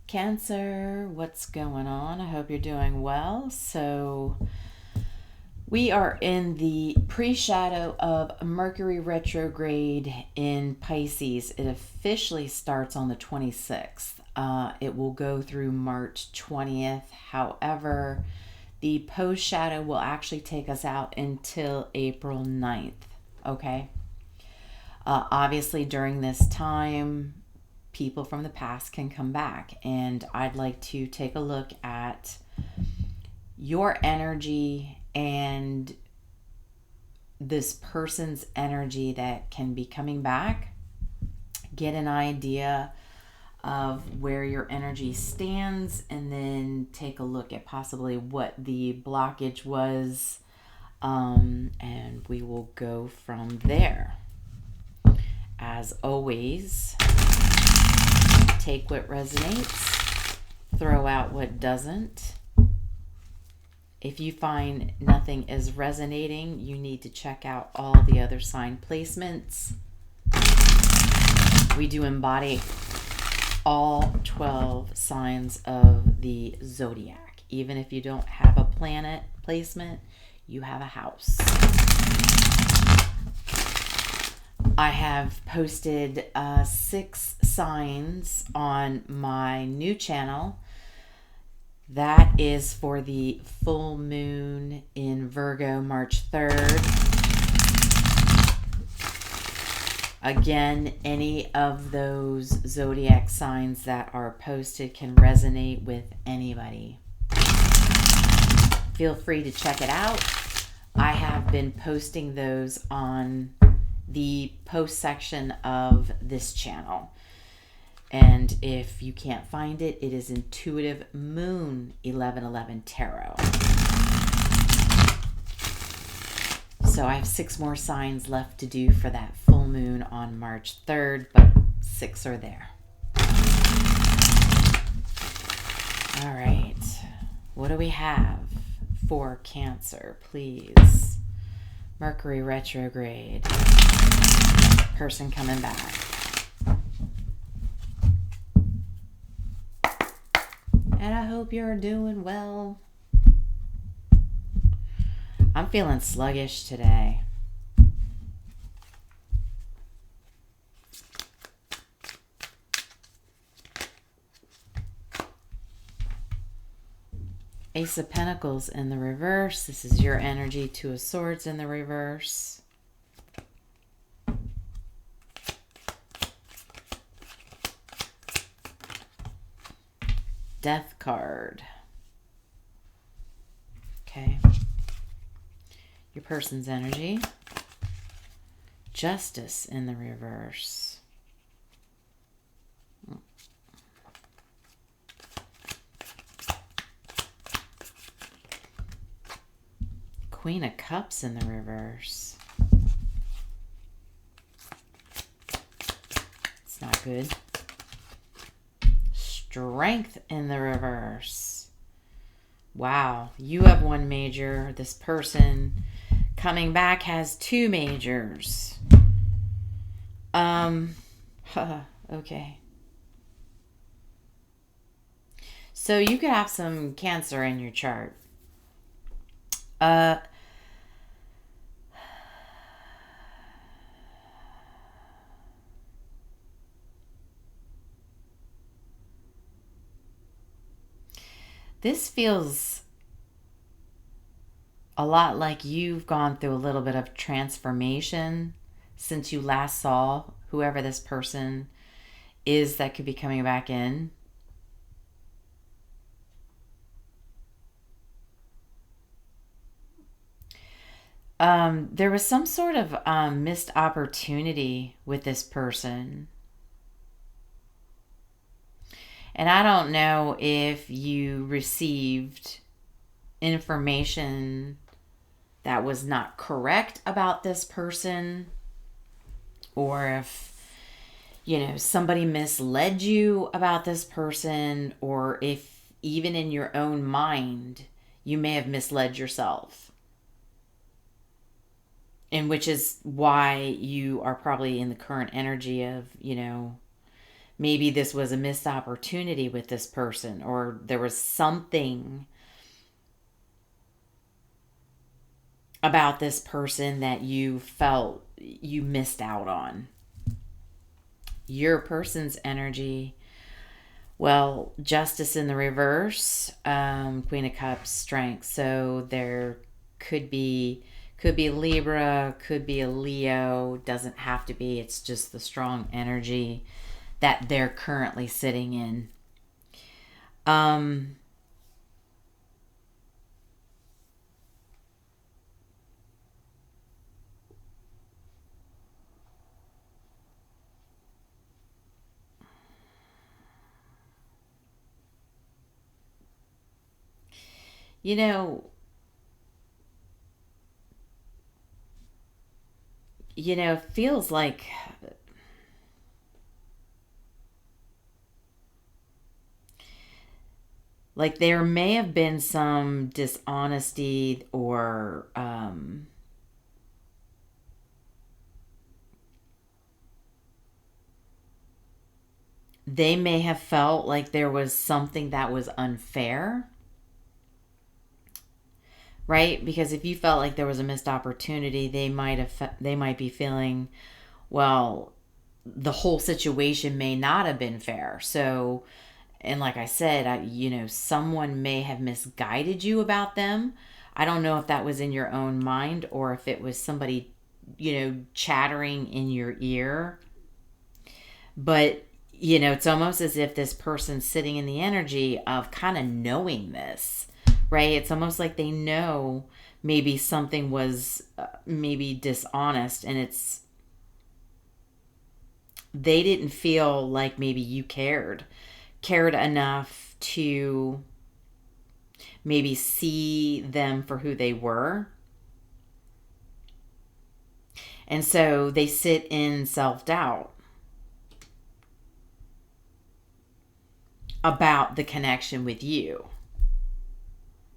Cancer, what's going on? I hope you're doing well. So, we are in the pre-shadow of Mercury retrograde in Pisces. It officially starts on the 26th. It will go through March 20th. However, the post-shadow will actually take us out until April 9th. Okay? Obviously, during this time, people from the past can come back, and I'd like to take a look at your energy and this person's energy that can be coming back. Get an idea of where your energy stands, and then take a look at possibly what the blockage was, and we will go from there. As always, take what resonates, throw out what doesn't. If you find nothing is resonating, you need to check out all the other sign placements. We do embody all 12 signs of the zodiac. Even if you don't have a planet placement, you have a house. I have posted 6 signs on my new channel. That is for the full moon in Virgo, March 3rd. Again, any of those zodiac signs that are posted can resonate with anybody. Feel free to check it out. I have been posting those on the post section of this channel. And if you can't find it, it is Intuitive Moon 1111 Tarot. So I have 6 more signs left to do for that full moon on March 3rd, but 6 are there. All right. What do we have for Cancer, please? Mercury retrograde. Person coming back. And I hope you're doing well. I'm feeling sluggish today. Ace of Pentacles in the reverse. This is your energy. 2 of Swords in the reverse. Death card. Okay. Your person's energy. Justice in the reverse. Queen of Cups in the reverse. It's not good. Strength in the reverse. Wow, you have 1 major. This person coming back has 2 majors. Okay. So you could have some Cancer in your chart. This feels a lot like you've gone through a little bit of transformation since you last saw whoever this person is that could be coming back in. There was some sort of missed opportunity with this person. And I don't know if you received information that was not correct about this person, or if, somebody misled you about this person, or if even in your own mind, you may have misled yourself. And which is why you are probably in the current energy of, maybe this was a missed opportunity with this person, or there was something about this person that you felt you missed out on. Your person's energy, well, justice in the reverse, Queen of Cups, strength. So there could be Libra, could be a Leo, doesn't have to be. It's just the strong energy that they're currently sitting in. You know, it feels like there may have been some dishonesty, or they may have felt like there was something that was unfair, right? Because if you felt like there was a missed opportunity, they might be feeling, well, the whole situation may not have been fair. So, and like I said, someone may have misguided you about them. I don't know if that was in your own mind or if it was somebody, chattering in your ear. But, it's almost as if this person's sitting in the energy of kind of knowing this, right? It's almost like they know maybe something was maybe dishonest, and they didn't feel like maybe you cared enough to maybe see them for who they were. And so they sit in self-doubt about the connection with you.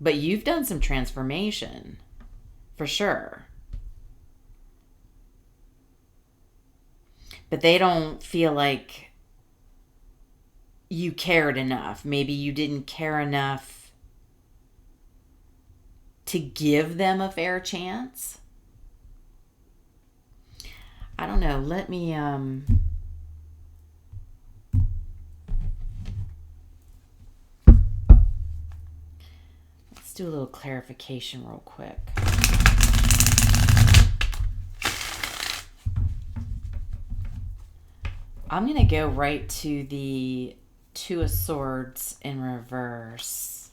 But you've done some transformation, for sure. But they don't feel like you cared enough. Maybe you didn't care enough to give them a fair chance. I don't know. Let me let's do a little clarification real quick. I'm going to go right to the Two of Swords in reverse.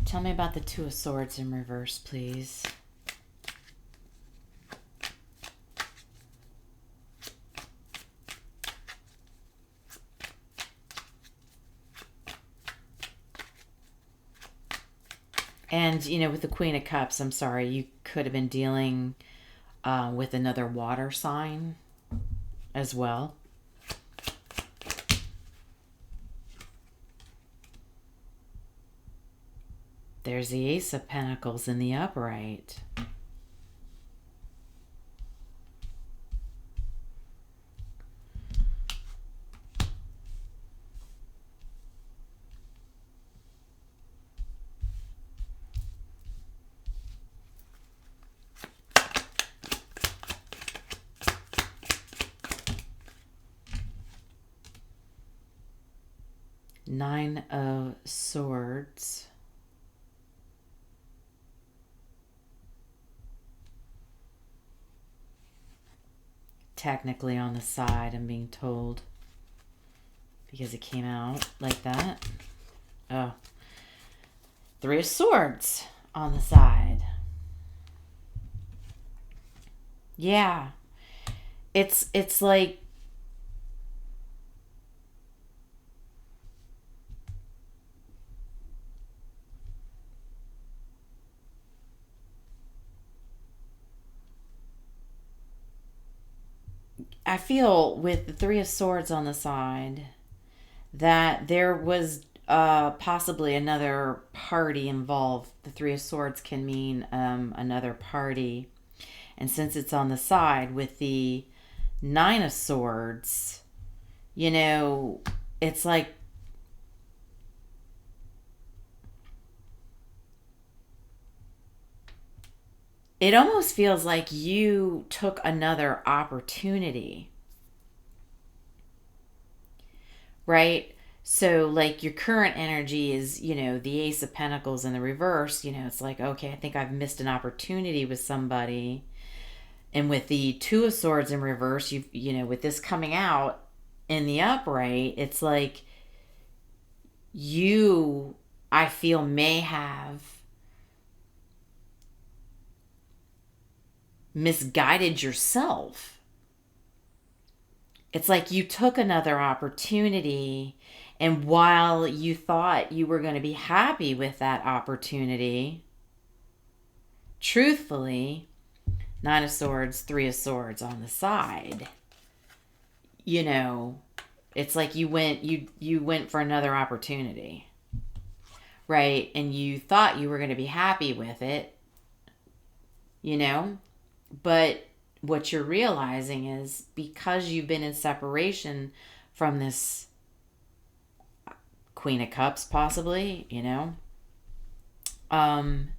Tell me about the Two of Swords in reverse, please. And, with the Queen of Cups, I'm sorry, you could have been dealing with another water sign as well. There's the Ace of Pentacles in the upright. Nine of Swords. Technically on the side, I'm being told, because it came out like that. Oh. Three of Swords on the side. Yeah. It's like I feel with the Three of Swords on the side that there was possibly another party involved. The Three of Swords can mean another party. And since it's on the side with the Nine of Swords, you know, it's like it almost feels like you took another opportunity, right? So, like, your current energy is, you know, the Ace of Pentacles in the reverse. You know, it's like, okay, I think I've missed an opportunity with somebody. And with the Two of Swords in reverse, you know, with this coming out in the upright, it's like you, I feel, may have misguided yourself. It's like you took another opportunity, and while you thought you were going to be happy with that opportunity, truthfully, Nine of Swords, Three of Swords on the side, you know, it's like you went for another opportunity, right? And you thought you were going to be happy with it, you know, but what you're realizing is because you've been in separation from this Queen of Cups, possibly, you know, Nine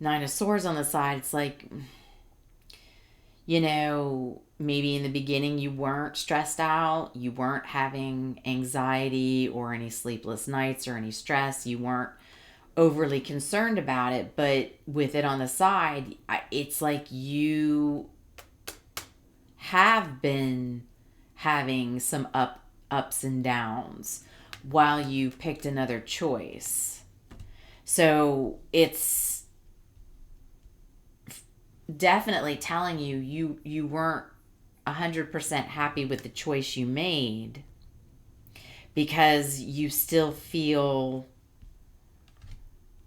of Swords on the side, it's like, you know, maybe in the beginning you weren't stressed out, you weren't having anxiety or any sleepless nights or any stress, you weren't overly concerned about it, but with it on the side, it's like you have been having some ups and downs while you picked another choice. So it's definitely telling you weren't 100% happy with the choice you made because you still feel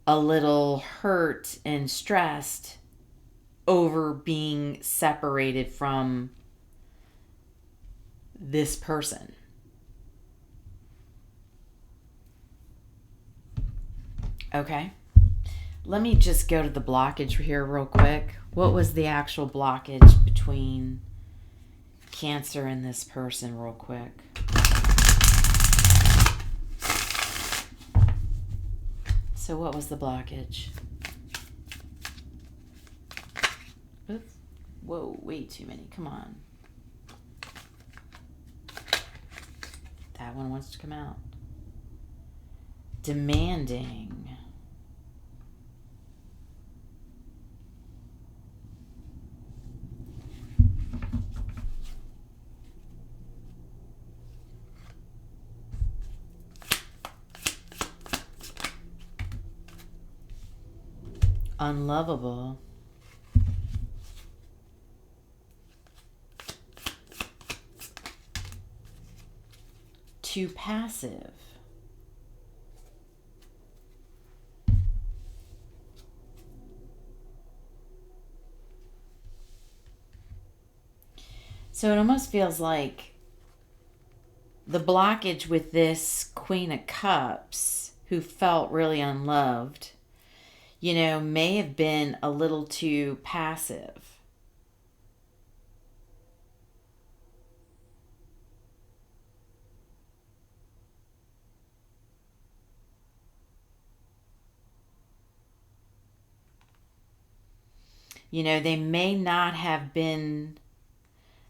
a little hurt and stressed over being separated from this person. Okay. Let me just go to the blockage here real quick. What was the actual blockage between Cancer and this person real quick? So what was the blockage? Oops. Whoa, way too many. Come on. That one wants to come out. Demanding. Unlovable. Too passive. So it almost feels like the blockage with this Queen of Cups, who felt really unloved, you know, may have been a little too passive. You know, they may not have been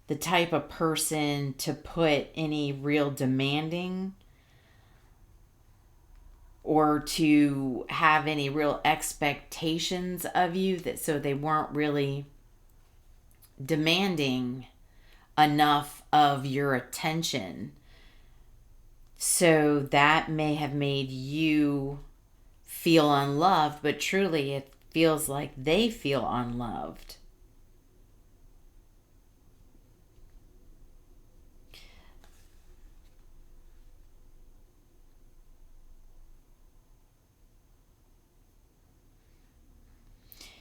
the type of person to put any real demanding or to have any real expectations of you, that so they weren't really demanding enough of your attention. So that may have made you feel unloved, but truly it feels like they feel unloved.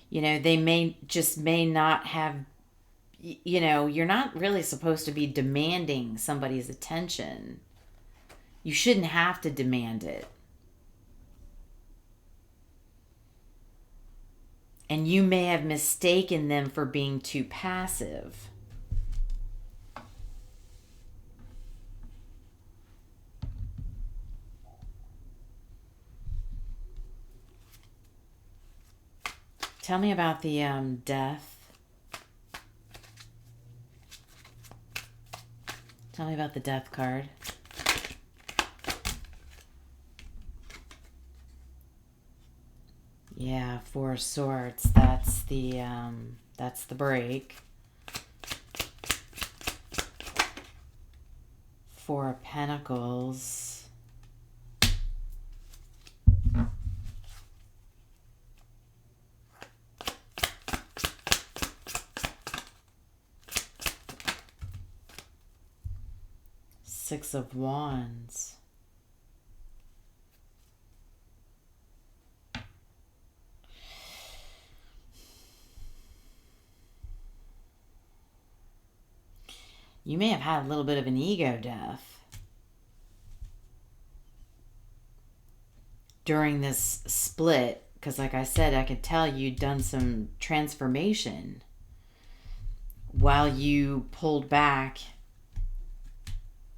You know, they may not have, you know, you're not really supposed to be demanding somebody's attention. You shouldn't have to demand it. And you may have mistaken them for being too passive. Tell me about the death. Tell me about the death card. Yeah, Four of Swords. That's the break. Four of Pentacles. Six of Wands. You may have had a little bit of an ego death during this split, because like I said, I could tell you'd done some transformation while you pulled back,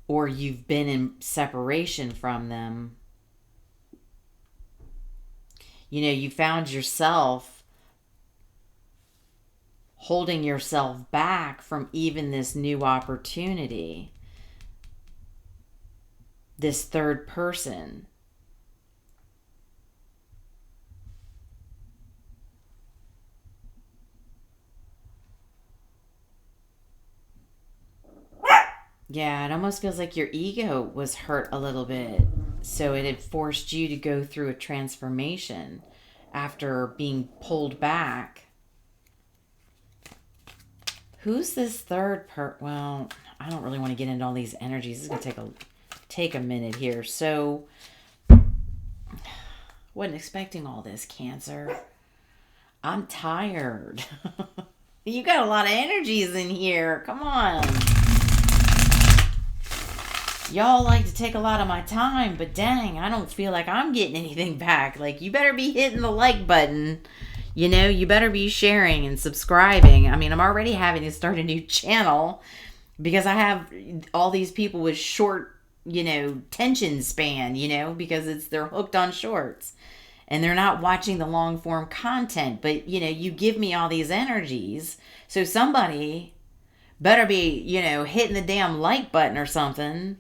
or you've been in separation from them. You know, you found yourself holding yourself back from even this new opportunity, this third person. Yeah, it almost feels like your ego was hurt a little bit. So it had forced you to go through a transformation after being pulled back. Who's this third well, I don't really want to get into all these energies. This is going to take a minute here. So, wasn't expecting all this, Cancer. I'm tired. You got a lot of energies in here. Come on. Y'all like to take a lot of my time, but dang, I don't feel like I'm getting anything back. Like, you better be hitting the like button. You know, you better be sharing and subscribing. I mean, I'm already having to start a new channel because I have all these people with short, you know, tension span, you know, because they're hooked on shorts and they're not watching the long form content. But, you know, you give me all these energies. So somebody better be, you know, hitting the damn like button or something.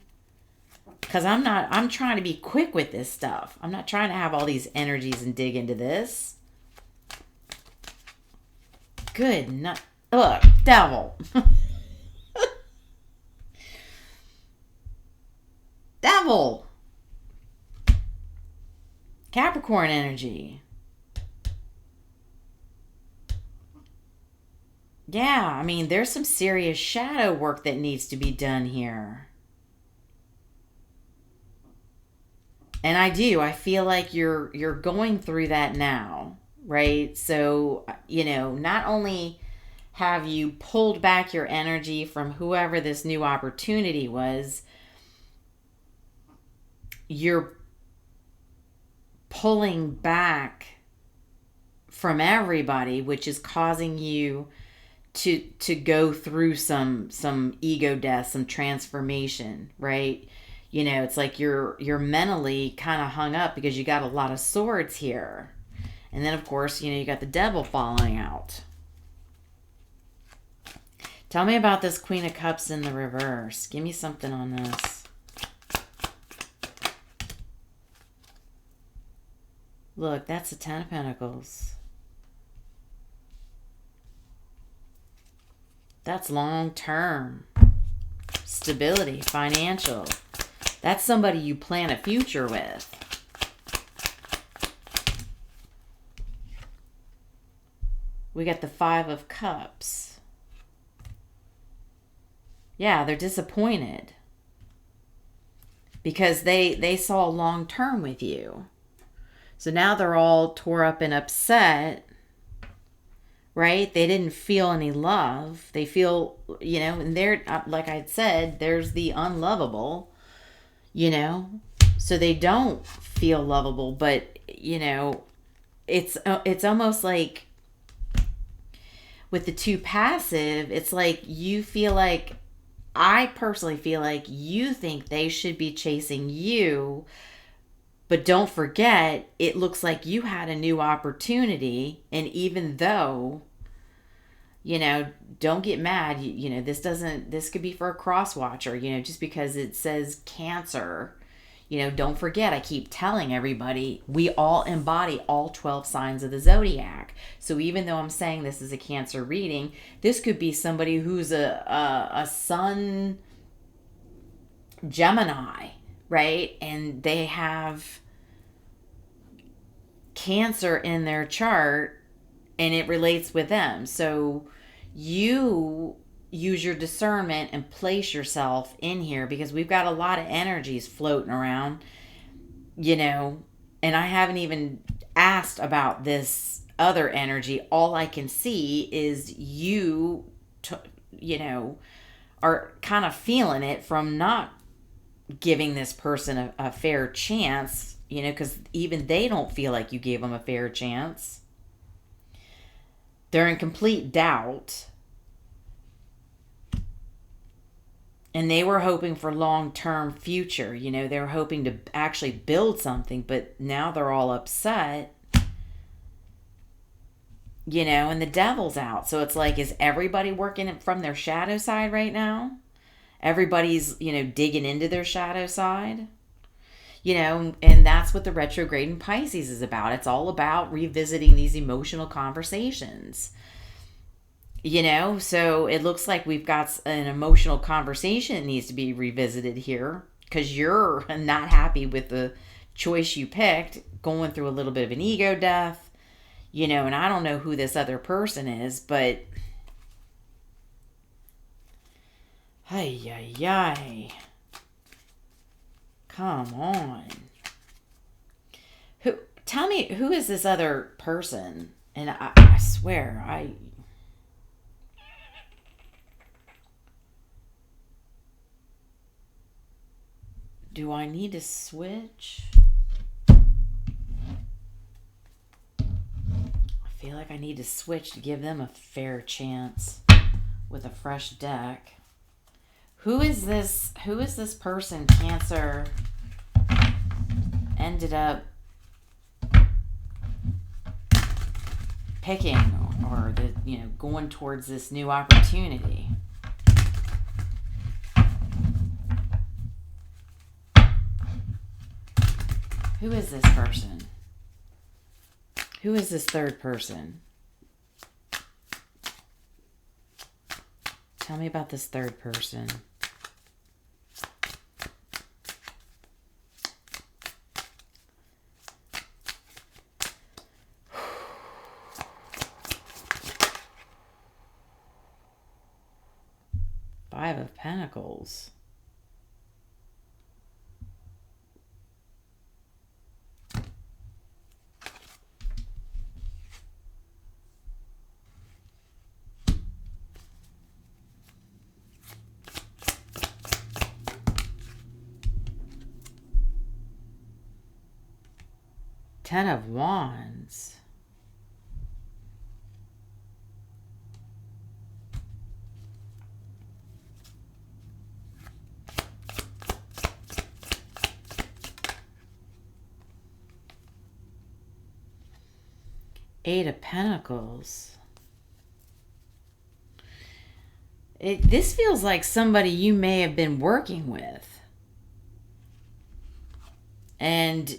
Because I'm trying to be quick with this stuff. I'm not trying to have all these energies and dig into this. Good night. Look, devil. Devil. Capricorn energy. Yeah, I mean, there's some serious shadow work that needs to be done here. And I feel like you're going through that now. Right? So, you know, not only have you pulled back your energy from whoever this new opportunity was, you're pulling back from everybody, which is causing you to go through some ego death, some transformation, right? You know, it's like you're mentally kind of hung up because you got a lot of swords here. And then, of course, you know, you got the devil falling out. Tell me about this Queen of Cups in the reverse. Give me something on this. Look, that's the Ten of Pentacles. That's long-term. Stability, financial. That's somebody you plan a future with. We got the Five of Cups. Yeah, they're disappointed. Because they saw long term with you. So now they're all tore up and upset. Right? They didn't feel any love. They feel, you know, and they're, like I said, there's the unlovable, you know. So they don't feel lovable, but, you know, it's almost like with the two passive, it's like you feel like, I personally feel like you think they should be chasing you, but don't forget, it looks like you had a new opportunity. And even though, don't get mad, this could be for a cross watcher, just because it says Cancer. Don't forget, I keep telling everybody, we all embody all 12 signs of the zodiac. So even though I'm saying this is a Cancer reading, this could be somebody who's a sun Gemini, right? And they have Cancer in their chart and it relates with them. So you use your discernment and place yourself in here, because we've got a lot of energies floating around, and I haven't even asked about this other energy. All I can see is you are kind of feeling it from not giving this person a fair chance, because even they don't feel like you gave them a fair chance. They're in complete doubt. And they were hoping for long-term future. They were hoping to actually build something, but now they're all upset. And the devil's out. So it's like, is everybody working from their shadow side right now? Everybody's, digging into their shadow side. And that's what the retrograde in Pisces is about. It's all about revisiting these emotional conversations. So it looks like we've got an emotional conversation that needs to be revisited here, because you're not happy with the choice you picked, going through a little bit of an ego death, and I don't know who this other person is, but ay. Come on. Tell me, who is this other person? And I swear, do I need to switch? I feel like I need to switch to give them a fair chance with a fresh deck. Who is this person Cancer ended up picking, or going towards this new opportunity? Who is this person? Who is this third person? Tell me about this third person. Five of Pentacles. Ten of Wands. Eight of Pentacles. This feels like somebody you may have been working with. And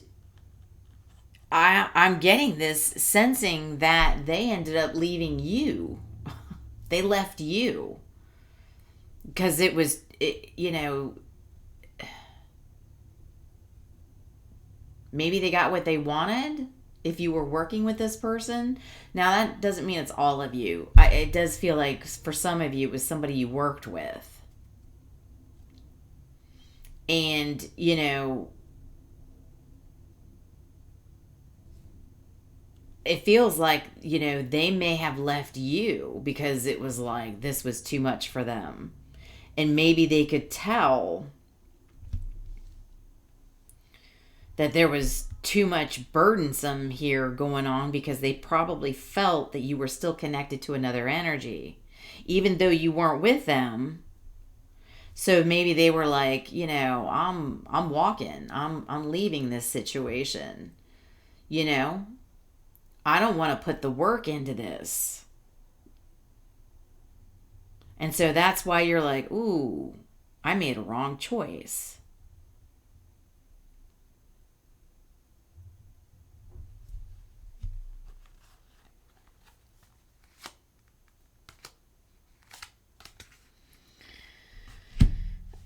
I'm getting this sensing that they ended up leaving you. They left you. Because maybe they got what they wanted if you were working with this person. Now, that doesn't mean it's all of you. It does feel like for some of you, it was somebody you worked with. And, it feels like, they may have left you because it was like this was too much for them. And maybe they could tell that there was too much burdensome here going on, because they probably felt that you were still connected to another energy, even though you weren't with them. So maybe they were like, I'm walking. I'm leaving this situation. I don't want to put the work into this. And so that's why you're like, ooh, I made a wrong choice.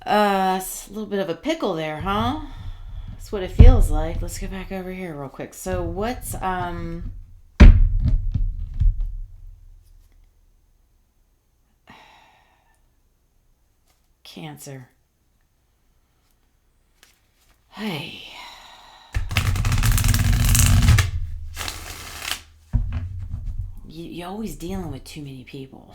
It's a little bit of a pickle there, huh? That's what it feels like. Let's go back over here real quick. So what's Cancer? Hey. You're always dealing with too many people.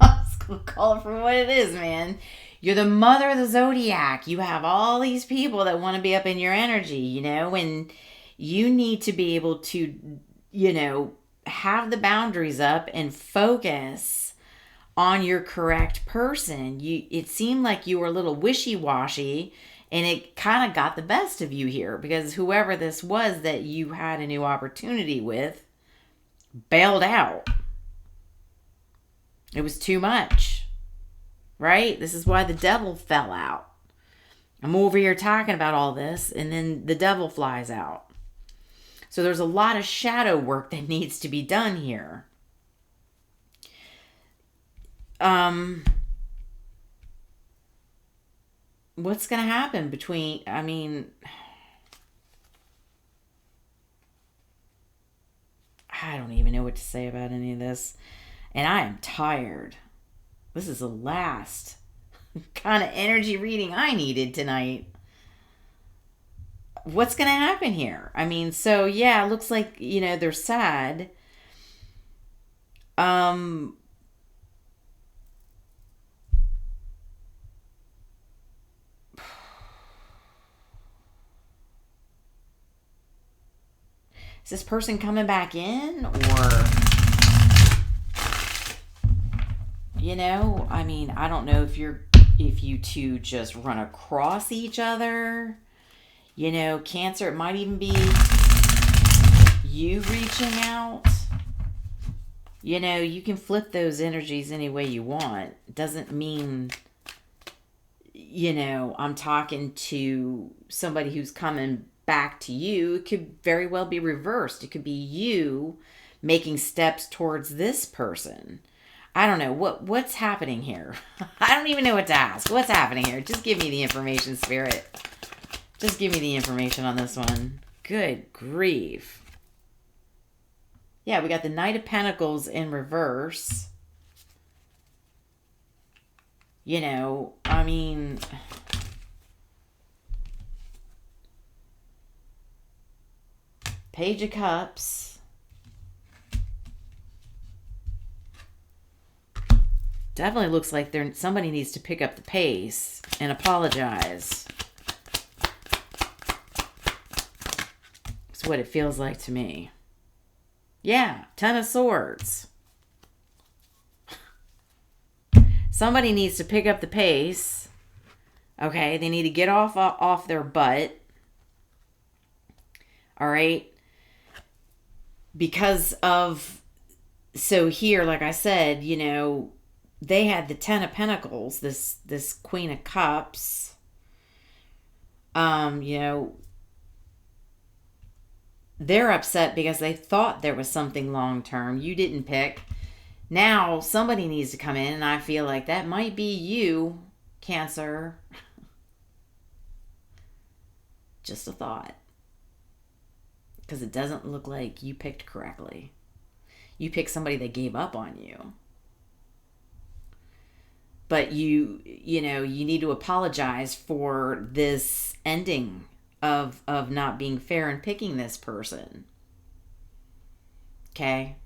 I'm just gonna call it for what it is, man. You're the mother of the zodiac. You have all these people that want to be up in your energy, and you need to be able to, have the boundaries up and focus on your correct person. It seemed like you were a little wishy-washy, and it kind of got the best of you here, because whoever this was that you had a new opportunity with bailed out. It was too much, right? This is why the devil fell out. I'm over here talking about all this, and then the devil flies out. So there's a lot of shadow work that needs to be done here. What's going to happen between, I don't even know what to say about any of this. And I am tired. This is the last kind of energy reading I needed tonight. What's going to happen here? So yeah, it looks like, they're sad. Is this person coming back in, or, I don't know if you two just run across each other. Cancer, it might even be you reaching out. You can flip those energies any way you want. It doesn't mean, I'm talking to somebody who's coming back to you. It could very well be reversed. It could be you making steps towards this person. I don't know what's happening here. I don't even know what to ask. What's happening here? Just give me the information, Spirit. Just give me the information on this one. Good grief. Yeah, we got the Knight of Pentacles in reverse. Page of Cups. Definitely looks like somebody needs to pick up the pace and apologize. It's what it feels like to me. Yeah, Ten of Swords. Somebody needs to pick up the pace. Okay, they need to get off their butt. All right. Because of, so here, like I said, they had the Ten of Pentacles, this Queen of Cups. They're upset because they thought there was something long-term you didn't pick. Now somebody needs to come in, and I feel like that might be you, Cancer. Just a thought. Because it doesn't look like you picked correctly. You picked somebody that gave up on you. But you need to apologize for this ending of not being fair in picking this person. Okay?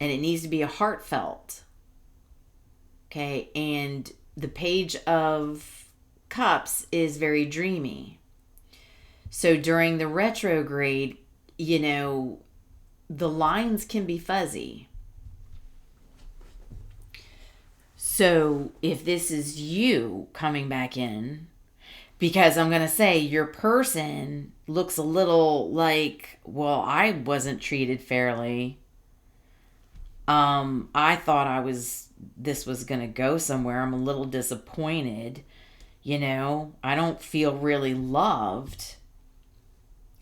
And it needs to be a heartfelt. Okay? And the Page of Cups is very dreamy. So during the retrograde, you know, the lines can be fuzzy. So if this is you coming back in, because I'm going to say your person looks a little like, well, I wasn't treated fairly. I thought this was going to go somewhere. I'm a little disappointed. You know, I don't feel really loved.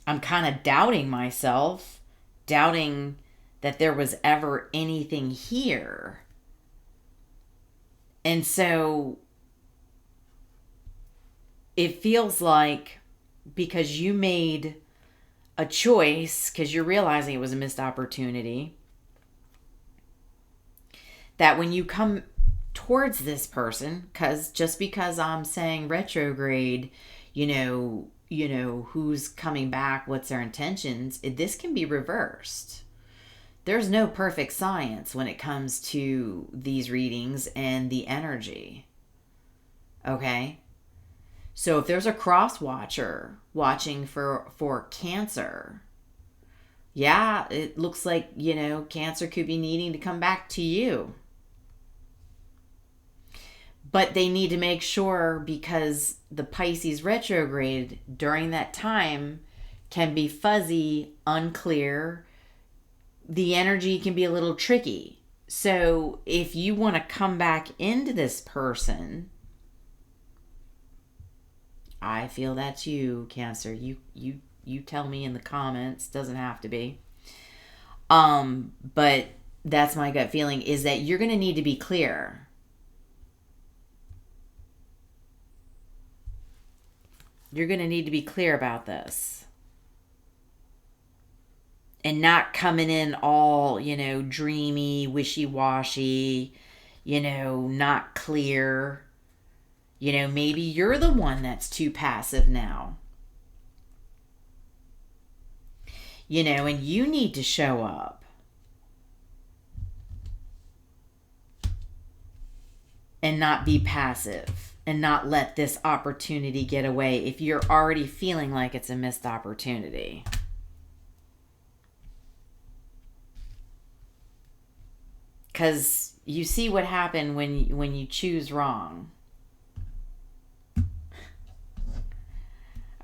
I'm kind of doubting myself, doubting that there was ever anything here. And so it feels like because you made a choice, because you're realizing it was a missed opportunity, that when you come towards this person, just because I'm saying retrograde, you know who's coming back, what's their intentions, this can be reversed. There's no perfect science when it comes to these readings and the energy. Okay? So if there's a cross watcher watching for Cancer, yeah, it looks like, you know, Cancer could be needing to come back to you. But they need to make sure, because the Pisces retrograde during that time can be fuzzy, unclear. The energy can be a little tricky. So if you want to come back into this person, I feel that's you, Cancer. You tell me in the comments. Doesn't have to be. But that's my gut feeling, is that you're going to need to be clear. You're going to need to be clear about this. And not coming in all, you know, dreamy, wishy-washy, you know, not clear. You know, maybe you're the one that's too passive now. You know, and you need to show up. And not be passive. And not let this opportunity get away if you're already feeling like it's a missed opportunity. Because you see what happened when you choose wrong.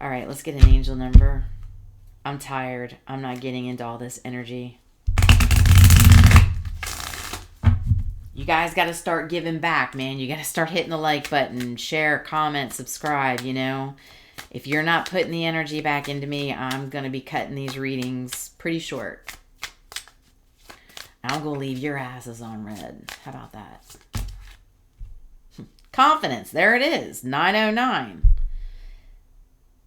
All right, let's get an angel number. I'm tired. I'm not getting into all this energy. You guys got to start giving back, man. You got to start hitting the like button, share, comment, subscribe, you know. If you're not putting the energy back into me, I'm going to be cutting these readings pretty short. I'm going to leave your asses on red. How about that? Confidence. There it is. 909.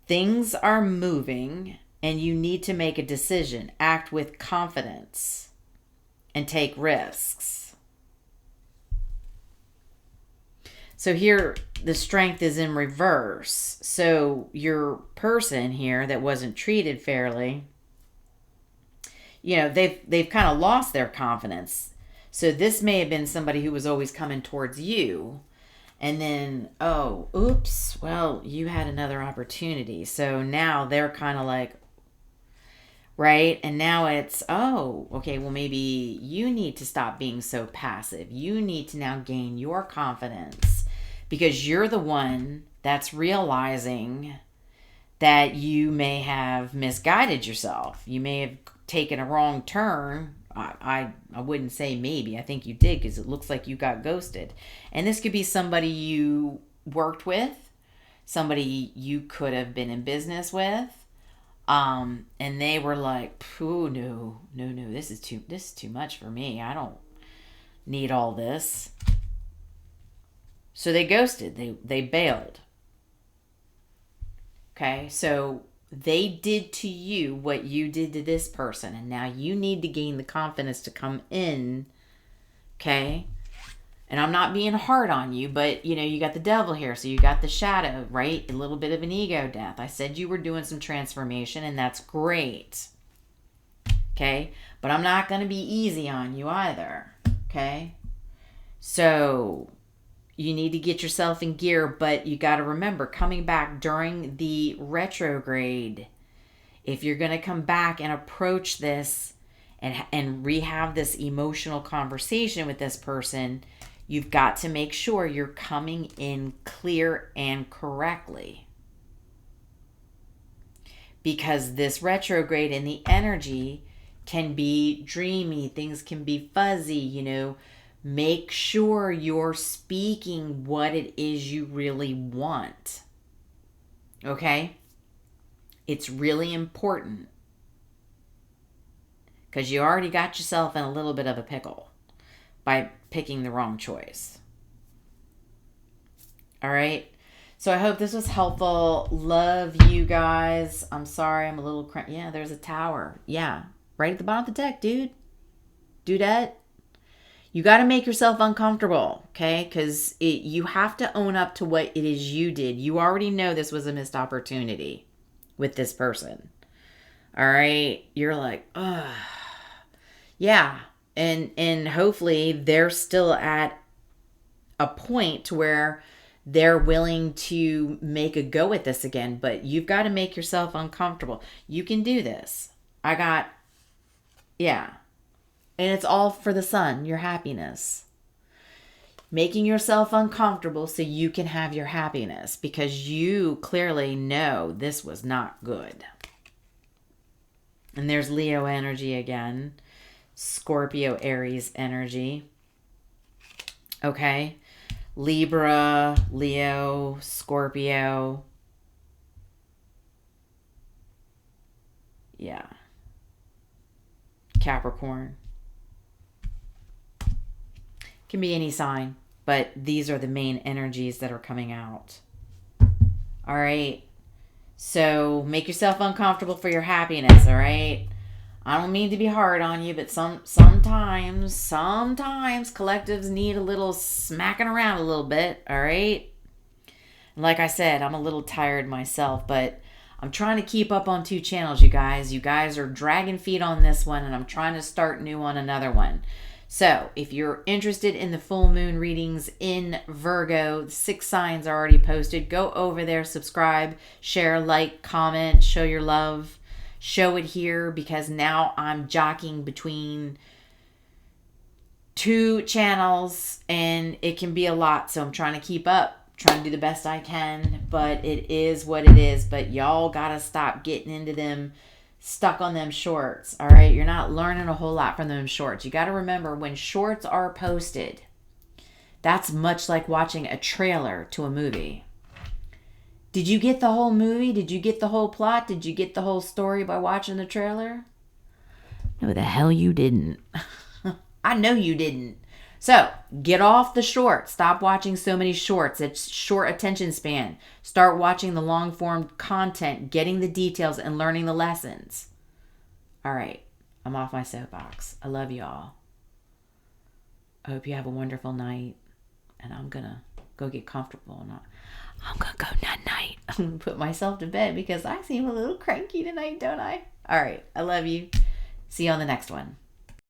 Things are moving and you need to make a decision. Act with confidence and take risks. So here, the strength is in reverse. So your person here that wasn't treated fairly, you know, they've kind of lost their confidence. So this may have been somebody who was always coming towards you. And then, oh, oops, well, you had another opportunity. So now they're kind of like, right? And now it's, oh, okay, well, maybe you need to stop being so passive. You need to now gain your confidence. Because you're the one that's realizing that you may have misguided yourself. You may have taken a wrong turn. I wouldn't say maybe. I think you did, because it looks like you got ghosted. And this could be somebody you worked with, somebody you could have been in business with. And they were like, "Oh no, this is too much for me. I don't need all this." So they ghosted. They bailed. Okay, so they did to you what you did to this person, and now you need to gain the confidence to come in. Okay, and I'm not being hard on you, but you know, you got the devil here, so you got the shadow, right? A little bit of an ego death. I said you were doing some transformation, and that's great. Okay, but I'm not going to be easy on you either. Okay, so You need to get yourself in gear, but you got to remember, coming back during the retrograde, if you're going to come back and approach this and rehab this emotional conversation with this person, you've got to make sure you're coming in clear and correctly. Because this retrograde and the energy can be dreamy, things can be fuzzy, you know. Make sure you're speaking what it is you really want. Okay? It's really important. Because you already got yourself in a little bit of a pickle by picking the wrong choice. All right? So I hope this was helpful. Love you guys. I'm sorry I'm a little yeah, there's a tower. Yeah, right at the bottom of the deck, dude. Dudette. You got to make yourself uncomfortable, okay? Because you have to own up to what it is you did. You already know this was a missed opportunity with this person. All right? You're like, ugh. Yeah. And hopefully they're still at a point where they're willing to make a go at this again. But you've got to make yourself uncomfortable. You can do this. Yeah. And it's all for the sun, your happiness. Making yourself uncomfortable so you can have your happiness. Because you clearly know this was not good. And there's Leo energy again. Scorpio, Aries energy. Okay. Libra, Leo, Scorpio. Yeah. Capricorn. Can be any sign, but these are the main energies that are coming out. All right. So make yourself uncomfortable for your happiness, all right? I don't mean to be hard on you, but sometimes collectives need a little smacking around a little bit, all right? And like I said, I'm a little tired myself, but I'm trying to keep up on 2 channels, you guys. You guys are dragging feet on this one, and I'm trying to start new on another one. So if you're interested in the full moon readings in Virgo, the 6 signs are already posted. Go over there, subscribe, share, like, comment, show your love. Show it here, because now I'm jockeying between 2 channels and it can be a lot. So I'm trying to keep up, trying to do the best I can, but it is what it is. But y'all gotta stop getting into them, stuck on them shorts. All right. You're not learning a whole lot from them shorts. You got to remember, when shorts are posted, that's much like watching a trailer to a movie. Did you get the whole movie? Did you get the whole plot? Did you get the whole story by watching the trailer? No, the hell you didn't. I know you didn't. So get off the shorts. Stop watching so many shorts. It's short attention span. Start watching the long form content, getting the details, and learning the lessons. All right. I'm off my soapbox. I love y'all. I hope you have a wonderful night. And I'm going to go get comfortable. I'm going to go night-night. I'm going to put myself to bed because I seem a little cranky tonight, don't I? All right. I love you. See you on the next one.